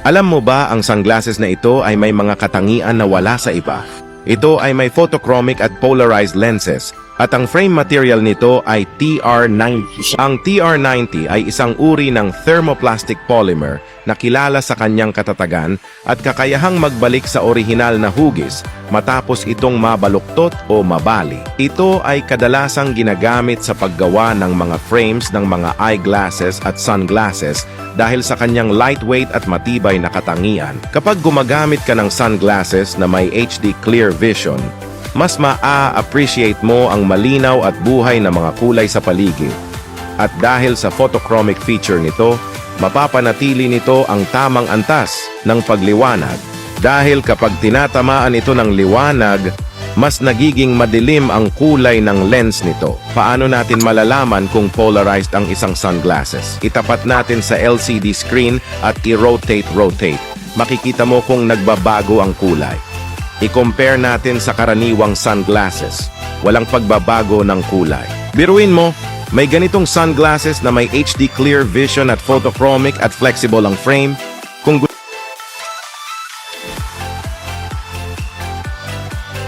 Alam mo ba ang sunglasses na ito ay may mga katangian na wala sa iba? Ito ay may photochromic at polarized lenses at ang frame material nito ay TR90. Ang TR90 ay isang uri ng thermoplastic polymer na kilala sa kanyang katatagan at kakayahang magbalik sa orihinal na hugis matapos itong mabaluktot o mabali. Ito ay kadalasang ginagamit sa paggawa ng mga frames ng mga eyeglasses at sunglasses dahil sa kanyang lightweight at matibay na katangian. Kapag gumagamit ka ng sunglasses na may HD clear vision, mas maa-appreciate mo ang malinaw at buhay na mga kulay sa paligid. At dahil sa photochromic feature nito, mapapanatili nito ang tamang antas ng pagliwanag. Dahil kapag tinatamaan ito ng liwanag, mas nagiging madilim ang kulay ng lens nito. Paano natin malalaman kung polarized ang isang sunglasses? Itapat natin sa LCD screen at i-rotate. Makikita mo kung nagbabago ang kulay. I-compare natin sa karaniwang sunglasses. Walang pagbabago ng kulay. Biruin mo, may ganitong sunglasses na may HD clear vision at photochromic at flexible ang frame. Kung